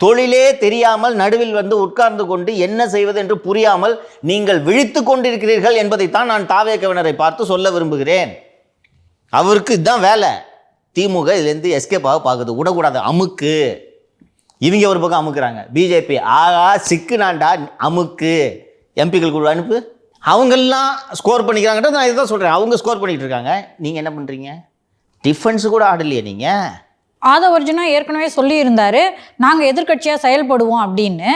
தொழிலே தெரியாமல் நடுவில் வந்து உட்கார்ந்து கொண்டு என்ன செய்வது என்று புரியாமல் நீங்கள் விழித்து கொண்டிருக்கிறீர்கள் என்பதைத்தான் நான் தாவேக்கவினரை பார்த்து சொல்ல விரும்புகிறேன். அவருக்கு இதுதான் வேலை. திமுக இதுலேருந்து எஸ்கேப் ஆக பார்க்குது, விடக்கூடாது, அமுக்கு. இவங்க ஒரு பக்கம் அமுக்குறாங்க. பிஜேபி ஆகா சிக்குனாண்டா அமுக்கு, எம்பிக்கள் குழு அனுப்பு. அவங்கெல்லாம் ஸ்கோர் பண்ணிக்கிறாங்கன்றது நான் இதுதான் சொல்கிறேன். அவங்க ஸ்கோர் பண்ணிக்கிட்டு இருக்காங்க, நீங்கள் என்ன பண்ணுறீங்க? டிஃபென்ஸு கூட ஆடலையே நீங்கள். ஆதவர்ஜுனா ஏற்கனவே சொல்லியிருந்தாரு நாங்கள் எதிர்க்கட்சியாக செயல்படுவோம் அப்படின்னு.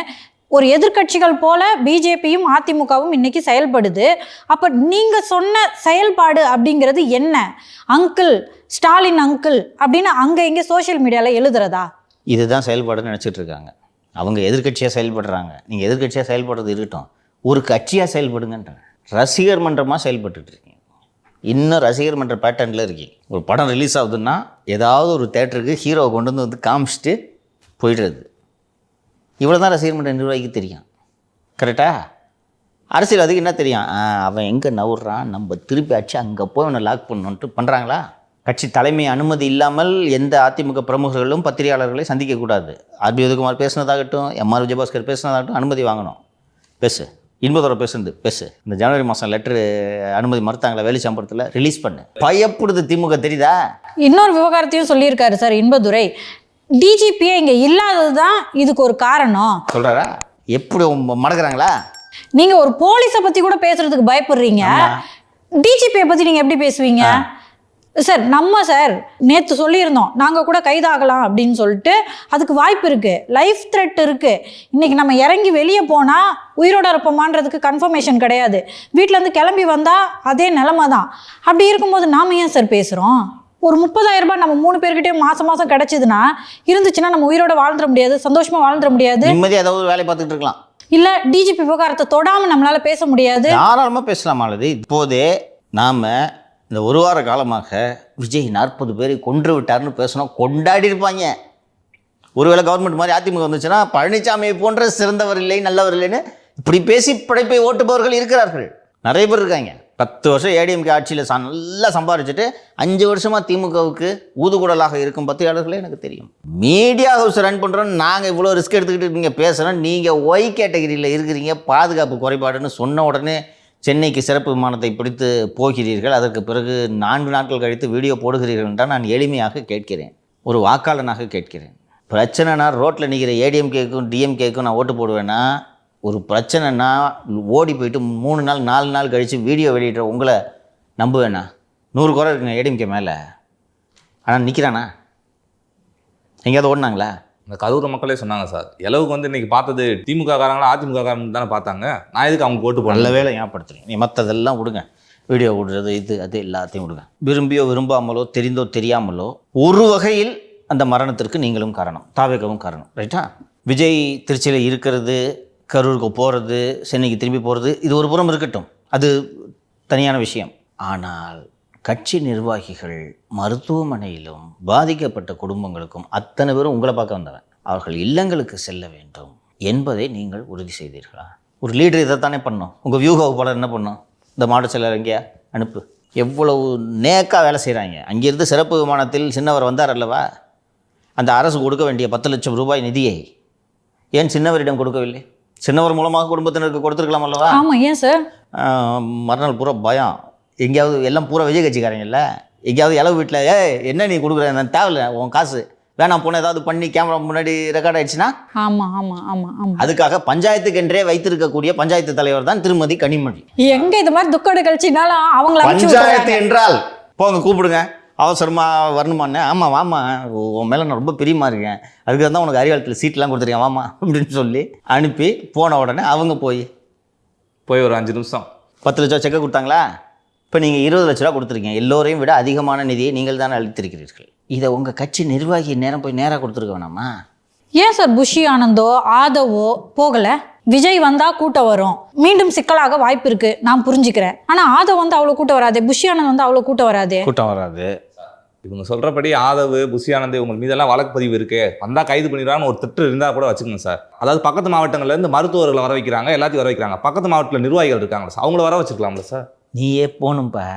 ஒரு எதிர்க்கட்சிகள் போல பிஜேபியும் அதிமுகவும் இன்னைக்கு செயல்படுது. அப்போ நீங்கள் சொன்ன செயல்பாடு அப்படிங்கிறது என்ன? அங்கிள் ஸ்டாலின் அங்கிள் அப்படின்னு அங்கே இங்கே சோஷியல் மீடியாவில் எழுதுறதா? இதுதான் செயல்பாடுன்னு நினச்சிட்டு இருக்காங்க. அவங்க எதிர்க்கட்சியாக செயல்படுறாங்க. நீங்கள் எதிர்க்கட்சியாக செயல்படுறது இருக்கட்டும், ஒரு கட்சியாக செயல்படுங்கன்றாங்க. ரசிகர் மன்றமாக செயல்பட்டுட்டு இருக்கீங்க. இன்னும் ரசிகர் மன்ற பேட்டர்னில் இருக்கீங்க. ஒரு படம் ரிலீஸ் ஆகுதுன்னா ஏதாவது ஒரு தேட்டருக்கு ஹீரோவை கொண்டு வந்து காமிச்சிட்டு போயிடுறது. இவ்வளோ தான் ரசிகர் மன்ற நிர்வாகிக்கு தெரியும். கரெக்டா? அரசியல் அதுக்கு என்ன தெரியும்? அவன் எங்கே நவுறான், நம்ம திருப்பி அடிச்சு அங்கே போய் அவனை லாக் பண்ணணுன்ட்டு பண்ணுறாங்களா? கட்சி தலைமை அனுமதி இல்லாமல் எந்த அதிமுக பிரமுகர்களும் பத்திரிகையாளர்களை சந்திக்கக்கூடாது. ஆர்பி உதயகுமார் பேசினதாகட்டும், எம்ஆர் விஜயபாஸ்கர் பேசினதாகட்டும் அனுமதி வாங்கணும். பேசு. இன்பதோட பேசுனது பேசு. இந்த ஜனவரி மாதம் லெட்ரு அனுமதி மறுத்தாங்களா வேலுச்சாம்பரத்தில், ரிலீஸ் பண்ணு. பயப்படுது திமுக, தெரியுதா? இன்னொரு விவகாரத்தையும் சொல்லியிருக்காரு சார் இன்பதுரை. டிஜிபியே இங்கே இல்லாதது தான் இதுக்கு ஒரு காரணம் சொல்கிறாரா? எப்படி மடக்குறாங்களா? நீங்கள் ஒரு போலீஸை பற்றி கூட பேசுறதுக்கு பயப்படுறீங்க, டிஜிபியை பற்றி நீங்கள் எப்படி பேசுவீங்க சார்? சார் நேற்று சொல்லியிருந்தோம் நாங்கள் கூட கைதாகலாம் அப்படின்னு சொல்லிட்டு. அதுக்கு வாய்ப்பு இருக்குது, லைஃப் த்ரெட் இருக்குது. இன்றைக்கி நம்ம இறங்கி வெளியே போனால் உயிரோட இருப்போமான்றதுக்கு கன்ஃபர்மேஷன் கிடையாது. வீட்டிலேருந்து கிளம்பி வந்தால் அதே நிலமை தான். அப்படி இருக்கும்போது நாம் ஏன் சார் பேசுகிறோம்? ஒரு 30,000 ரூபாய் நம்ம 3 பேர்கிட்டயும் மாதம் கிடச்சிதுன்னா இருந்துச்சுன்னா நம்ம உயிரோட வாழ்ந்துட முடியாது, சந்தோஷமாக வாழ்ந்துட முடியாது, நிம்மதியாக ஏதாவது வேலை பார்த்துட்டு இருக்கலாம். இல்லை டிஜிபி விவகாரத்தை தொடாமல் நம்மளால் பேச முடியாது. தாராளமாக பேசலாமானது. இப்போதே நாம் இந்த ஒரு வார காலமாக விஜய் 40 பேரை கொன்று விட்டார்னு பேசணும், கொண்டாடி இருப்பாங்க. ஒருவேளை கவர்மெண்ட் மாதிரி அதிமுக வந்துச்சுன்னா பழனிசாமியை போன்ற சிறந்தவர் இல்லை, நல்லவர் இல்லைன்னு இப்படி பேசி படைப்பை ஓட்டுபவர்கள் இருக்கிறார்கள், நிறைய பேர் இருக்காங்க. 10 வருஷம் ஏடிஎம்கே ஆட்சியில் நல்லா சம்பாதிச்சுட்டு 5 வருஷமாக திமுகவுக்கு ஊதுகுடலாக இருக்கும் பத்திரிகையாளர்களே எனக்கு தெரியும். மீடியா ஹவுஸ் ரன் பண்ணுறோம், நாங்கள் இவ்வளோ ரிஸ்க் எடுத்துக்கிட்டு நீங்கள் பேசுகிறோம், நீங்கள் ஒய் கேட்டகரியில் இருக்கிறீங்க, பாதுகாப்பு குறைபாடுன்னு சொன்ன உடனே சென்னைக்கு சிறப்பு விமானத்தை பிடித்து போகிறீர்கள். அதற்கு பிறகு 4 நாட்கள் கழித்து வீடியோ போடுகிறீர்கள் என்றால் நான் எளிமையாக கேட்கிறேன், ஒரு வாக்காளனாக கேட்கிறேன். பிரச்சனைனா ரோட்டில் நிற்கிற ஏடிஎம்கேக்கும் டிஎம்கேக்கும் நான் ஓட்டு போடுவேன்னா, ஒரு பிரச்சனைனா ஓடி போயிட்டு 3 நாள் 4 நாள் கழித்து வீடியோ வெளியிடுற உங்களை நம்புவேண்ணா? 100 குறை இருக்குங்க ஏடிஎம்கே மேலே, ஆனால் நிற்கிறானா? எங்கேயாவது ஓடினாங்களா? இந்த கரூர் மக்களே சொன்னாங்க சார், எளவுக்கு வந்து இன்னைக்கு பார்த்தது திமுக காரங்களா அதிமுக காரங்க தானே பார்த்தாங்க, நான் எதுக்கு அவங்க ஓட்டு போட. நல்ல வேலை ஞாபகப்படுத்துறீங்க. நீ மற்றதெல்லாம் விடுங்க, வீடியோ விடுறது இது அது எல்லாத்தையும் விடுங்க. விரும்பியோ விரும்பாமலோ தெரிந்தோ தெரியாமலோ ஒரு வகையில் அந்த மரணத்திற்கு நீங்களும் காரணம், தாவேகவும் காரணம். ரைட்டா? விஜய் திருச்சியில் இருக்கிறது, கரூருக்கு போகிறது, சென்னைக்கு திரும்பி போகிறது, இது ஒரு புறம் இருக்கட்டும், அது தனியான விஷயம். ஆனால் கட்சி நிர்வாகிகள் மருத்துவமனையிலும் பாதிக்கப்பட்ட குடும்பங்களுக்கும் அத்தனை பேரும் உங்களை பார்க்க வந்தவன், அவர்கள் இல்லங்களுக்கு செல்ல வேண்டும் என்பதை நீங்கள் உறுதி செய்தீர்களா? ஒரு லீடர் இதைத்தானே பண்ணோம். உங்கள் வியூக வகுப்பாளர் என்ன பண்ணோம்? இந்த மாவட்ட செயலர் எங்கேயா அனுப்பு. எவ்வளவு நேக்காக வேலை செய்கிறாங்க. அங்கேருந்து சிறப்பு விமானத்தில் சின்னவர் வந்தார் அல்லவா? அந்த அரசு கொடுக்க வேண்டிய 10 லட்சம் ரூபாய் நிதியை ஏன் சின்னவரிடம் கொடுக்கவில்லை? சின்னவர் மூலமாக குடும்பத்தினருக்கு கொடுத்துருக்கலாம் அல்லவா? ஆமாம், ஏன் சார்? மறுநாள் பூரா பயம். எங்கேயாவது எல்லாம் பூரா விஜய் கட்சிக்காரங்கல்ல, எங்கேயாவது இளவு வீட்டில் என்ன நீ கொடுக்குற, நான் தேவையில்லை உன் காசு வேணாம் போன ஏதாவது பண்ணி கேமரா முன்னாடி ரெக்கார்ட் ஆயிடுச்சுன்னா? ஆமாம் ஆமாம் ஆமாம் ஆமாம். அதுக்காக பஞ்சாயத்துக்கென்றே வைத்திருக்கக்கூடிய பஞ்சாயத்து தலைவர் தான் திருமதி கனிமொழி. எங்கே இது மாதிரி துக்க நிகழ்ச்சினாலும் அவங்கள பஞ்சாயத்து என்றால் போங்க கூப்பிடுங்க, அவசரமாக வரணுமான்னு. ஆமாம் வாமா, உன் மேலே நான் ரொம்ப பிரியமாக இருக்கேன், அதுக்கு தான் உனக்கு அறிவாளத்தில் சீட்லாம் கொடுத்துருக்கேன் வாமா அப்படின்னு சொல்லி அனுப்பி போன உடனே அவங்க போய் ஒரு 5 நிமிஷம் 10 லட்ச ரூபா செக்கை கொடுத்தாங்களா? இப்போ நீங்கள் 20 லட்ச ரூபா கொடுத்துருக்கீங்க. எல்லோரையும் விட அதிகமான நிதியை நீங்கள் தானே அளித்திருக்கிறீர்கள். இதை உங்கள் கட்சி நிர்வாகி நேரம் போய் நேராக கொடுத்துருக்க வேணாமா? ஏன் சார் புஷி ஆனந்தோ ஆதவோ போகலை? விஜய் வந்தா கூட்டம் வரும், மீண்டும் சிக்கலாக வாய்ப்பு இருக்கு, நான் புரிஞ்சுக்கிறேன். ஆனா ஆதவ் வந்து அவ்வளவு கூட்டம் வராது, புஷி ஆனந்த் வந்து அவ்வளவு கூட்டம் வராது. இவங்க சொல்றபடி ஆதவ் புஷி ஆனந்த் உங்க மீதெல்லாம் வழக்கு பதிவு இருக்கு, வந்தா கைது பண்ணிடுறான்னு ஒரு திட்டு இருந்தா கூட வச்சுக்கோங்க சார். அதாவது பக்கத்து மாவட்டங்கள்ல இருந்து மருத்துவர்களை வர வைக்கிறாங்க, எல்லாத்தையும் வர வைக்கிறாங்க, பக்கத்து மாவட்டத்தில் நிர்வாகிகள் இருக்காங்களா சார், அவங்கள வர வச்சுக்கலாம்ல சார்? நீயே போகணும்ப்பா.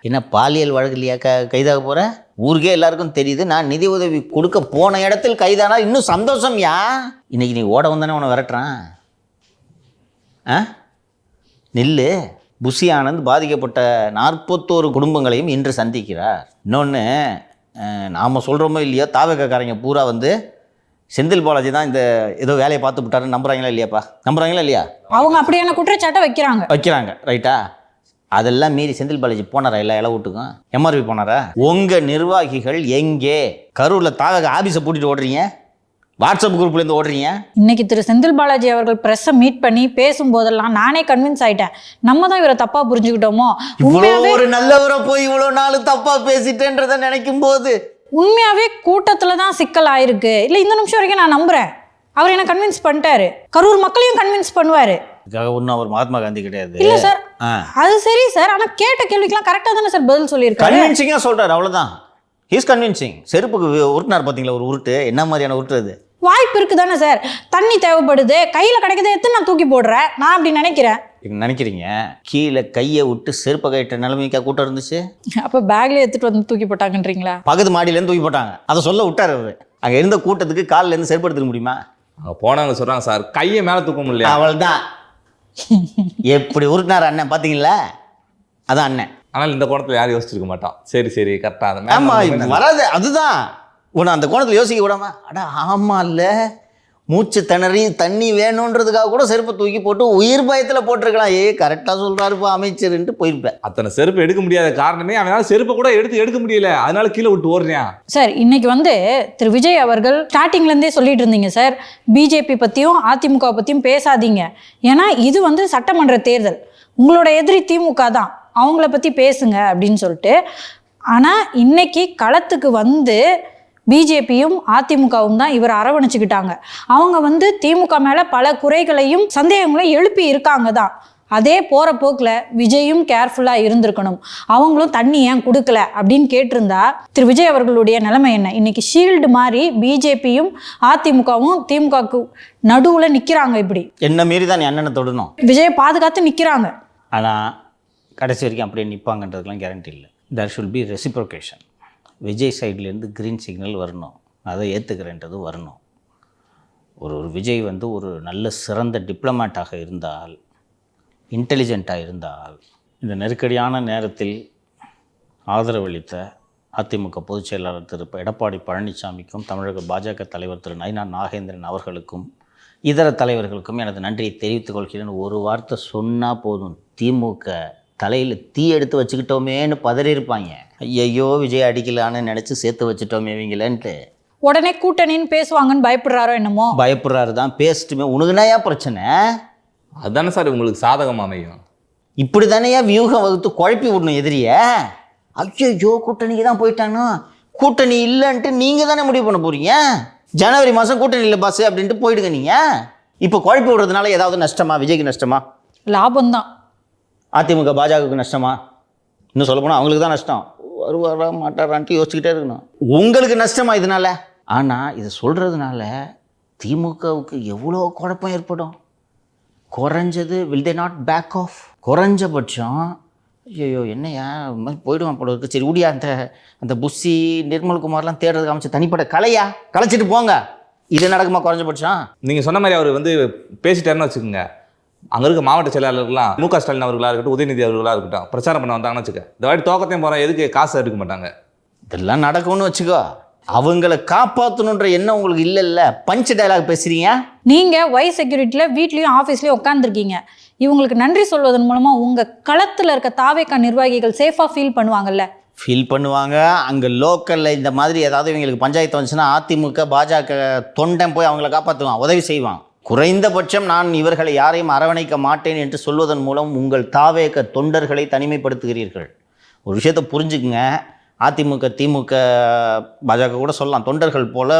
என்ன பாலியல் வழக்குலையா கைதாக போகிற? ஊருக்கே எல்லாருக்கும் தெரியுது நான் நிதி உதவி கொடுக்க போன இடத்தில் கைதானா இன்னும் சந்தோஷம்யா. இன்னைக்கு நீ ஓட வந்தானே உன்னை விரட்டுறான். நில்லு. புஷி ஆனந்த் பாதிக்கப்பட்ட 41 குடும்பங்களையும் இன்று சந்திக்கிறார். இன்னொன்று, நாம் சொல்கிறோமோ இல்லையோ, தாவகக்காரங்க பூரா வந்து செந்தில் பாலாஜி தான் இந்த ஏதோ வேலையை பார்த்து விட்டாருன்னு நம்புறாங்களா இல்லையாப்பா? நம்புறாங்களா இல்லையா? அவங்க அப்படியான குற்றச்சாட்டை வைக்கிறாங்க ரைட்டா? அதெல்லாம் மீறி செந்தில் பாலாஜி போனாரா? எல்லா இளவூட்டுக்கும் எம்ஆர்பி போனாரா? உங்கள் நிர்வாகிகள் எங்கே? கரூரில் தாவக ஆஃபீஸை பூட்டிட்டு ஓடுறீங்க, வாட்ஸ்அப் குரூப்லேருந்து ஓடுறீங்க. இன்னைக்கு திரு செந்தில் பாலாஜி அவர்கள் ப்ரெஸ்ஸை மீட் பண்ணி பேசும்போதெல்லாம் நானே கன்வின்ஸ் ஆயிட்டேன், நம்ம தான் இவரை தப்பா புரிஞ்சுக்கிட்டோமோ. இவ்வளோ ஒரு நல்லவரை போய் இவ்வளோ நாள் தப்பா பேசிட்டேன்றதை நினைக்கும் போது உண்மையாவே கூட்டத்துல தான் சிக்கல் ஆயிருக்கு. இல்லை, இந்த நிமிஷம் வரைக்கும் நான் நம்புறேன் அவர் என்ன கன்வின்ஸ் பண்ணிட்டாரு, கரூர் மக்களையும் கன்வின்ஸ் பண்ணுவாரு. இதுக்காக ஒன்றும் அவர் மகாத்மா காந்தி கிடையாது. இல்ல சார், அது சரி சார். ஆனா கேட்ட கேள்விக்கெல்லாம் கரெக்டா தானே சார் பதில் சொல்லியிருக்காரு. கன்வின்சிங்காக சொல்றாரு, அவ்வளோதான். He's convincing. செருப்புக்கு உருட்டினார் பார்த்தீங்களா ஒரு உருட்டு? என்ன மாதிரியான உருட்டு அது? வாய்ப்பு இருக்கு தானே சார். தண்ணி தேவைப்படுது, கையில கிடைக்குது, எத்தனை நான் தூக்கி போடுறேன், நான் அப்படி நினைக்கிறேன். நினைக்கிறீங்க கீழே கையை விட்டு செருப்பை கைட்ட நிலைமைக்கா கூட்டம் இருந்துச்சு? அப்ப பேக்ல எடுத்துட்டு வந்து தூக்கி போட்டாங்கன்றீங்களா? பக்கத்து மாடியிலேருந்து தூக்கி போட்டாங்க. அதை சொல்ல விட்டார் அவர். அங்கே இருந்த கூட்டத்துக்கு காலில் இருந்து செருப்பு எடுத்துக்க முடியுமா? அங்கே போனவங்க சொல்கிறாங்க சார், கையை மேலே தூக்க முடியல. அவள் தான் எப்படி உருட்டினார் அண்ணன் பார்த்தீங்களா? அதான் அண்ணன். ஆனால் இந்த கோணத்தில் யாரும் யோசிச்சிருக்க மாட்டோம். சரி கரெக்டாக. ஆமாம், வராது. அதுதான் உன்னை அந்த கோணத்தில் யோசிக்க விடாம, அடா ஆமாம் இல்லை, மூச்சு திணறி தண்ணி வேணுன்றதுக்காக கூட செருப்பை தூக்கி போட்டு உயிர் பயத்தில் போட்டிருக்கலாம். கரெக்டாக சொல்கிறாருப்பா அமைச்சர்ன்ட்டு போயிருப்பேன். அத்தனை செருப்பு எடுக்க முடியாத காரணமே அவனால செருப்பை கூட எடுக்க முடியல, அதனால கீழே விட்டு ஓடுறான். சார், இன்னைக்கு வந்து திரு விஜய் அவர்கள் ஸ்டார்டிங்லேருந்தே சொல்லிட்டு இருந்தீங்க சார், பிஜேபி பற்றியும் அதிமுக பற்றியும் பேசாதீங்க, ஏன்னா இது வந்து சட்டமன்ற தேர்தல், உங்களோட எதிரி திமுக தான், அவங்கள பற்றி பேசுங்க அப்படின்னு சொல்லிட்டு. ஆனால் இன்னைக்கு களத்துக்கு வந்து பிஜேபியும் அதிமுகவும் தான் இவர் அரவணைச்சுக்கிட்டாங்க. அவங்க வந்து திமுக மேலே பல குறைகளையும் சந்தேகங்களையும் எழுப்பி இருக்காங்க தான். அதே போகிற போக்கில் விஜயும் கேர்ஃபுல்லாக இருந்திருக்கணும். அவங்களும் தண்ணி ஏன் கொடுக்கல அப்படின்னு கேட்டிருந்தா திரு விஜய் அவர்களுடைய நிலைமை என்ன? இன்னைக்கு ஷீல்டு மாதிரி பிஜேபியும் அதிமுகவும் திமுகவுக்கு நடுவில் நிற்கிறாங்க. இப்படி என்ன மீறி தான் நீ அண்ணனை தொடணும், விஜயை பாதுகாத்து நிற்கிறாங்க. ஆனால் கடைசி வரைக்கும் அப்படியே நிற்பாங்கன்றதுலாம் கேரண்டி இல்லை. தேர் ஷுல் பி ரெசிப்ரோகேஷன். விஜய் சைட்லேருந்து க்ரீன் சிக்னல் வரணும், அதை ஏற்றுக்கிறேன்றது வரணும். ஒரு விஜய் வந்து ஒரு நல்ல சிறந்த டிப்ளமேட்டாக இருந்தால், இன்டெலிஜென்ட்டாக இருந்தால், இந்த நெருக்கடியான நேரத்தில் ஆதரவளித்த அதிமுக பொதுச் செயலாளர் திரு எடப்பாடி பழனிசாமிக்கும் தமிழக பாஜக தலைவர் திரு நயினா நாகேந்திரன் அவர்களுக்கும் இதர தலைவர்களுக்கும் எனது நன்றியை தெரிவித்துக் கொள்கிறேன். ஒரு வார்த்தை சொன்னால் போதும், திமுக தலையில் தீ எடுத்து வச்சுக்கிட்டோமேன்னு பதறியிருப்பாங்க. ஐயோ விஜய் அடிக்கலான்னு நினச்சி சேர்த்து வச்சுட்டோமே இவங்களேன்ட்டு உடனே கூட்டணின்னு பேசுவாங்கன்னு பயப்படுறாரோ என்னமோ. பயப்படுறாரு தான், பேசிட்டுமே. உனக்குனா ஏன் பிரச்சனை? அதுதானே சார் உங்களுக்கு சாதகம் அமையும். இப்படி தானே வியூகம் வகுத்து குழப்பி விடணும் எதிரிய. ஐயோ கூட்டணிக்கு தான் போயிட்டானோ, கூட்டணி இல்லைன்ட்டு நீங்கள் தானே முடிவு பண்ண போகிறீங்க. ஜனவரி மாதம் கூட்டணி இல்லை பாஸ் அப்படின்ட்டு போயிடுங்க நீங்கள். இப்போ குழப்பி விடுறதுனால ஏதாவது நஷ்டமா? விஜய்க்கு நஷ்டமா? லாபம்தான். அதிமுக பாஜகவுக்கு நஷ்டமா? இன்னும் சொல்ல போனால் அவங்களுக்கு தான் நஷ்டம். வருவாரா மாட்டாரான்ட்டு யோசிச்சுக்கிட்டே இருக்கணும். உங்களுக்கு நஷ்டமா இதனால? ஆனால் இதை சொல்கிறதுனால திமுகவுக்கு எவ்வளோ குழப்பம் ஏற்படும். குறைஞ்சது will they not back off? குறைஞ்சபட்சம் ஐயோ என்னையா மாதிரி போயிடுவான் போல இருக்கு, சரி ஊடியா அந்த புஷி நிர்மல்குமார்லாம் தேடுறதுக்கு அமைச்ச தனிப்பட்ட கலையா கலைச்சிட்டு போங்க. இது நடக்குமா? குறைஞ்சபட்சம் நீங்கள் சொன்ன மாதிரி அவர் வந்து பேசிட்டாருன்னு வச்சுக்கோங்க, அங்கே இருக்க மாவட்ட செயலாளர்கள்லாம் மு.க. ஸ்டாலின் அவர்களாக இருக்கட்டும், உதயநிதி அவர்களாக இருக்கட்டும், பிரச்சாரம் பண்ண வந்தாங்கன்னு வச்சுக்க, இந்த வாட்டி தோக்கத்தையும் போகிறோம், எதுக்கு காசு எடுக்க மாட்டாங்க. இதெல்லாம் நடக்கும்னு வச்சுக்கோ. அவங்கள காப்பாற்றணுன்ற எண்ணம் உங்களுக்கு இல்லைல்ல, பஞ்ச் டயலாக் பேசுகிறீங்க. நீங்கள் ஒய் செக்யூரிட்டியில் வீட்லேயும் ஆஃபீஸ்லேயும் உட்காந்துருக்கீங்க. இவங்களுக்கு நன்றி சொல்வதன் மூலமாக உங்கள் களத்தில் இருக்க தாவேகா நிர்வாகிகள் சேஃபாக ஃபீல் பண்ணுவாங்கல்ல? ஃபீல் பண்ணுவாங்க. அங்கே லோக்கலில் இந்த மாதிரி ஏதாவது இவங்களுக்கு பஞ்சாயத்து வந்துச்சுன்னா அதிமுக பாஜக தொண்டன் போய் அவங்கள காப்பாற்றுவான், உதவி செய்வான். குறைந்தபட்சம் நான் இவர்களை யாரையும் அரவணைக்க மாட்டேன் என்று சொல்வதன் மூலம் உங்கள் தாவேக தொண்டர்களை தனிமைப்படுத்துகிறீர்கள். ஒரு விஷயத்தை புரிஞ்சுக்குங்க. அதிமுக திமுக பாஜக கூட சொல்லலாம், தொண்டர்கள் போல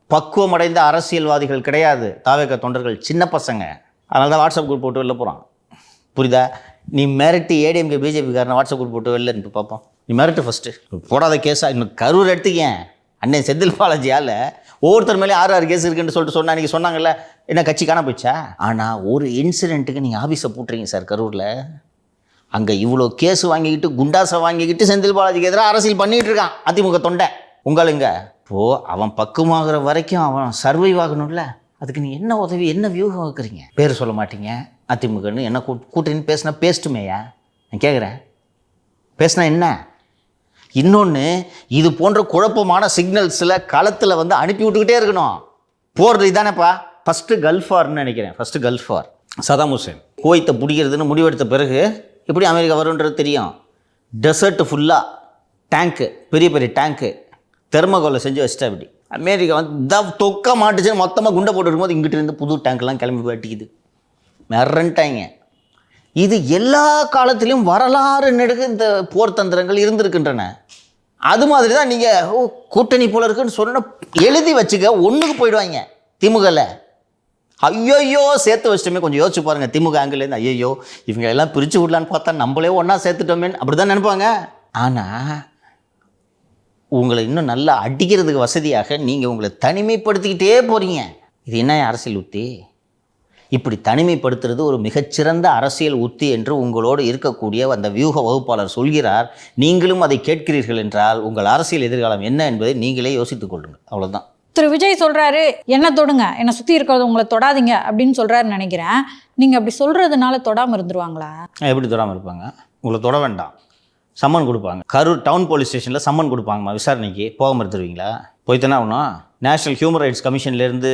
பக்குவமடைந்த அரசியல்வாதிகள் கிடையாது தாவேக தொண்டர்கள், சின்ன பசங்க. அதனால தான் வாட்ஸ்அப் குரூப் போட்டு வெளில போகிறான். புரியுதா? நீ மிரட்டி ஏடிஎம்கே பிஜேபிக்காரனை வாட்ஸ்அப் குரூப் போட்டு வெளில இப்போ பார்ப்போம். நீ மிரட்டு ஃபஸ்ட்டு, போடாத கேஸாக. இன்னும் கரூர் எடுத்துக்கேன். அண்ணன் செந்தில் பாலாஜியால் ஒவ்வொருத்தர் மேலே 6 கேஸ் இருக்குன்னு சொல்லிட்டு அன்றைக்கி சொன்னாங்கல்ல, என்ன கட்சி காண போச்சா? ஆனால் ஒரு இன்சிடெண்ட்டுக்கு நீங்கள் ஆஃபீஸை பூட்டுறீங்க சார் கரூரில். அங்கே இவ்வளோ கேஸ் வாங்கிக்கிட்டு குண்டாசை வாங்கிக்கிட்டு செந்தில் பாலாஜிக்கு எதிராக அரசியல் பண்ணிகிட்டு இருக்கான் அதிமுக தொண்டை உங்களுங்க. இப்போது அவன் பக்குவமாகிற வரைக்கும் அவன் சர்வைவ் ஆகணும்ல, அதுக்கு நீ என்ன உதவி என்ன வியூகம் வைக்கிறீங்க? பேர் சொல்ல மாட்டீங்க அதிமுகன்னு, என்ன கூட்டணி பேசினா பேசிட்டுமேயா நான் கேட்குறேன், பேசினா என்ன? இன்னொன்று, இது போன்ற குழப்பமான சிக்னல்ஸில் களத்தில் வந்து அனுப்பி விட்டுக்கிட்டே இருக்கணும். போகிறது இதானேப்பா ஃபஸ்ட்டு கல்ஃப் வார்னு நினைக்கிறேன். ஃபஸ்ட்டு கல்ஃப் வார் சதாம் ஹுசேன் குவைத்தை பிடிக்கிறதுன்னு முடிவெடுத்த பிறகு எப்படி அமெரிக்கா வரும்ன்றது தெரியும். டெசர்ட்டு ஃபுல்லாக டேங்க்கு, பெரிய பெரிய டேங்க்கு தெர்மகோலை செஞ்சு வச்சுட்டா இப்படி அமெரிக்கா வந்து தொக்க மாட்டுச்சுன்னு மொத்தமாக குண்டை போட்டு இருக்கும்போது இங்கிட்டு இருந்து புது டேங்க்லாம் கிளம்பி போட்டிக்குது, மிரண்டாங்க. இது எல்லா காலத்திலும் வரலாறு நெடுக இந்த போர் தந்திரங்கள் இருந்திருக்கின்றன. அது மாதிரி தான் நீங்கள் கூட்டணி போல இருக்குன்னு சொன்ன எழுதி வச்சுக்க, ஒன்றுக்கு போயிடுவாங்க திமுகவில். ஐயோயோ சேர்த்து வச்சிட்டோமே, கொஞ்சம் யோசிச்சு பாருங்கள். திமுக ஆங்கிலேருந்து ஐயோ இவங்க எல்லாம் பிரித்து விடலான்னு பார்த்தா நம்மளே ஒன்றா சேர்த்துட்டோமேன்னு அப்படி தான் நினைப்பாங்க. ஆனால் உங்களை இன்னும் நல்லா அடிக்கிறதுக்கு வசதியாக நீங்கள் உங்களை தனிமைப்படுத்திக்கிட்டே போகிறீங்க. இது என்ன அரசியல் உத்தி? இப்படி தனிமைப்படுத்துறது ஒரு மிகச்சிறந்த அரசியல் உத்தி என்று உங்களோடு இருக்கக்கூடிய அந்த வியூக வகுப்பாளர் சொல்கிறார். நீங்களும் அதை கேட்கிறீர்கள் என்றால் உங்கள் அரசியல் எதிர்காலம் என்ன என்பதை நீங்களே யோசித்துக் கொள்ளுங்கள். அவ்வளோதான். திரு விஜய் சொல்கிறாரு, என்ன தொடுங்க, என்னை சுற்றி இருக்கிறது உங்களை தொடாதீங்க அப்படின்னு சொல்கிறாருன்னு நினைக்கிறேன். நீங்கள் அப்படி சொல்கிறதுனால தொடாமல் இருந்துருவாங்களா? எப்படி தொடாமல் இருப்பாங்க? உங்களை தொட வேண்டாம், சம்மன் கொடுப்பாங்க. கரூர் டவுன் போலீஸ் ஸ்டேஷனில் சம்மன் கொடுப்பாங்கம்மா, விசாரணைக்கு போகாமல் இருந்துருவீங்களா? போய்த்தானே ஆகணும். நேஷ்னல் ஹியூமன் ரைட்ஸ் கமிஷன்லேருந்து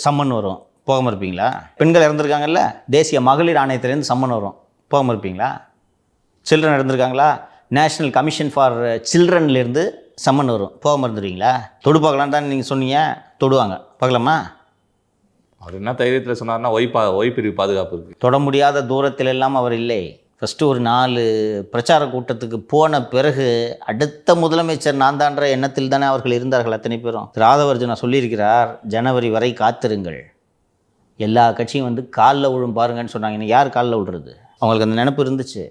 சம்மன் வரும், போகாமல் இருப்பீங்களா? பெண்கள் இறந்துருக்காங்கல்ல, தேசிய மகளிர் ஆணையத்திலேருந்து சம்மன் வரும், போகாமல் இருப்பீங்களா? சில்ட்ரன் இறந்துருக்காங்களா, நேஷ்னல் கமிஷன் ஃபார் சில்ட்ரன்லேருந்து சம்மன் வரும், போகாமல் இருந்துருவீங்களா? தொடு பார்க்கலான்னு தான் நீங்கள் சொன்னீங்க, தொடுவாங்க, பார்க்கலாமா? அவர் என்ன தைரியத்தில் சொன்னார்னா ஒய் பிரிவு பாதுகாப்பு இருக்குது. தொட முடியாத தூரத்தில் எல்லாம் அவர் இல்லை. ஃபஸ்ட்டு ஒரு 4 பிரச்சார கூட்டத்துக்கு போன பிறகு அடுத்த முதலமைச்சர் நான் தான்ற எண்ணத்தில் தானே அவர்கள் இருந்தார்கள் அத்தனை பேரும். ராதவர்ஜனா சொல்லியிருக்கிறார், ஜனவரி வரை காத்திருங்கள், எல்லா கட்சியும் வந்து காலில் விழும் பாருங்கன்னு சொன்னாங்க. இன்னும் யார் காலில் விழுறது? அவங்களுக்கு அந்த நினைப்பு இருந்துச்சு.